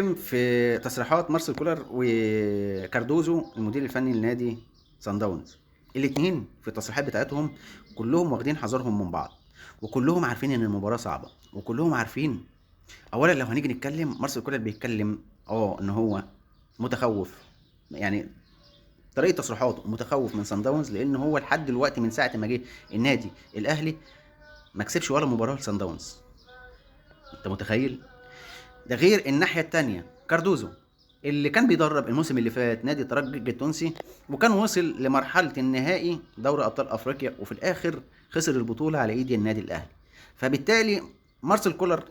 في تصريحات مارسيل كولر وكاردوزو المدير الفني لنادي سان داونز. الاثنين في التصريحات بتاعتهم كلهم واخدين حذرهم من بعض، وكلهم عارفين ان المباراه صعبه، وكلهم عارفين. اولا لو هنيجي نتكلم، مارسيل كولر بيتكلم ان هو متخوف، يعني طريقه تصريحاته متخوف من سان داونز، لان هو لحد دلوقتي من ساعه ما جه النادي الاهلي ما كسبش ولا مباراه لسان داونز. انت متخيل؟ ده غير الناحية التانية كاردوزو اللي كان بيدرب الموسم اللي فات نادي الترجي التونسي، وكان وصل لمرحلة النهائي دوري أبطال أفريقيا، وفي الآخر خسر البطولة على إيد النادي الأهلي. فبالتالي مارسيل كولر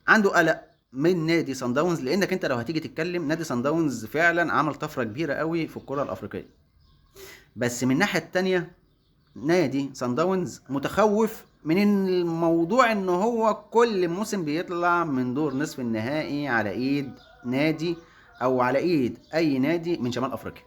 عنده قلق من نادي سان داونز، لأنك أنت لو هتيجي تتكلم نادي سان داونز فعلا عمل طفرة كبيرة قوي في الكرة الأفريقية. بس من الناحية التانية نادي سان داونز متخوف من الموضوع ان هو كل موسم بيطلع من دور نصف النهائي على ايد نادي او على ايد اي نادي من شمال افريقيا.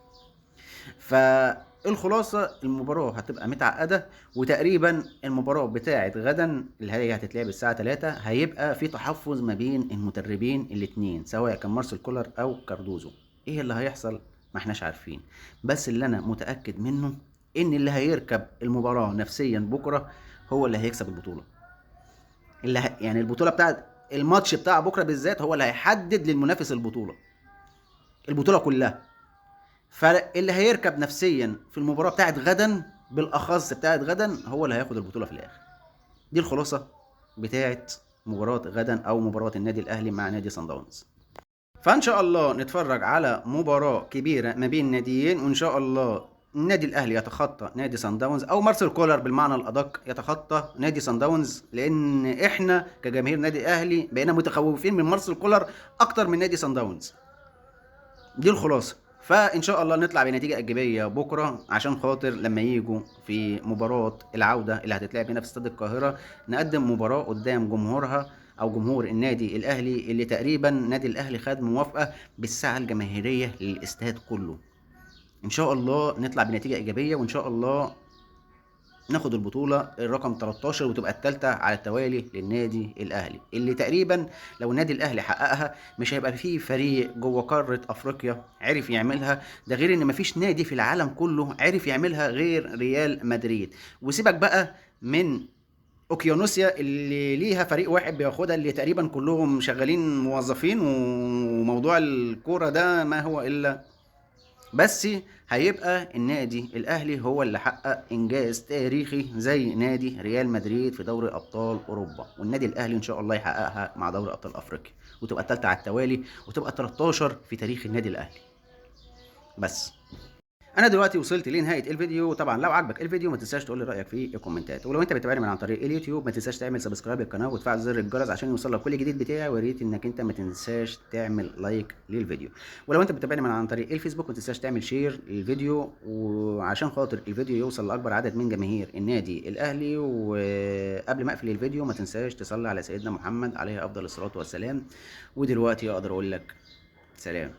فالخلاصة المباراة هتبقى متعقدة، وتقريبا المباراة بتاعت غدا اللي هي هتتلعب الساعة 3 هيبقى في تحفظ ما بين المدربين الاتنين، سواء كان مارسيل كولر او كاردوزو. ايه اللي هيحصل ما احناش عارفين، بس اللي انا متأكد منه ان اللي هيركب المباراة نفسيا بكرة هو اللي هيكسب البطولة. يعني البطولة بتاعت الماتش بتاع بكرة بالذات هو اللي هيحدد للمنافس البطولة كلها. فاللي هيركب نفسيا في المباراة بتاعت غدا، بالاخص بتاعت غدا، هو اللي هياخد البطولة في الاخر. دي الخلاصة بتاعت مباراة غدا او مباراة النادي الاهلي مع نادي صن داونز. فان شاء الله نتفرج على مباراة كبيرة ما بين ناديين، وان شاء الله النادي الاهلي يتخطى نادي صن داونز، او مارسيل كولر بالمعنى الادق يتخطى نادي صن داونز، لان احنا كجماهير نادي اهلي بقينا متخوفين من مارسيل كولر اكتر من نادي صن داونز. دي الخلاصة. فان شاء الله نطلع بنتيجة ايجابية بكرة، عشان خاطر لما يجوا في مباراة العودة اللي هتتلعب هنا في استاد القاهرة نقدم مباراة قدام جمهورها او جمهور النادي الاهلي، اللي تقريبا النادي الاهلي خد موافقة بالساعة الجماهيرية للاستاد كله. ان شاء الله نطلع بنتيجة ايجابية، وان شاء الله ناخد البطولة الرقم 13 وتبقى التالتة على التوالي للنادي الأهلي، اللي تقريبا لو النادي الأهلي حققها مش هيبقى فيه فريق جوه قارة أفريقيا عرف يعملها. ده غير إن مفيش نادي في العالم كله عرف يعملها غير ريال مدريد. وسيبك بقى من اوكيانوسيا اللي ليها فريق واحد بياخدها، اللي تقريبا كلهم شغالين موظفين، وموضوع الكورة ده ما هو إلا بس هيبقى النادي الاهلي هو اللي حقق انجاز تاريخي زي نادي ريال مدريد في دوري ابطال اوروبا، والنادي الاهلي ان شاء الله يحققها مع دوري ابطال افريقيا، وتبقى الثالثه على التوالي، وتبقى 13 في تاريخ النادي الاهلي. بس انا دلوقتي وصلت لنهايه الفيديو. طبعا لو عجبك الفيديو ما تنساش تقول لي رايك في الكومنتات، ولو انت بتتابعني من عن طريق اليوتيوب ما تنساش تعمل سبسكرايب للقناه وتفعل زر الجرس عشان يوصلك كل جديد بتاعي، ويا ريت انك انت ما تنساش تعمل لايك للفيديو. ولو انت بتتابعني من عن طريق الفيسبوك ما تنساش تعمل شير للفيديو، وعشان خاطر الفيديو يوصل لاكبر عدد من جماهير النادي الاهلي. وقبل ما اقفل الفيديو ما تنساش تصلي على سيدنا محمد عليه افضل الصلاه والسلام. ودلوقتي اقدر اقول لك سلام.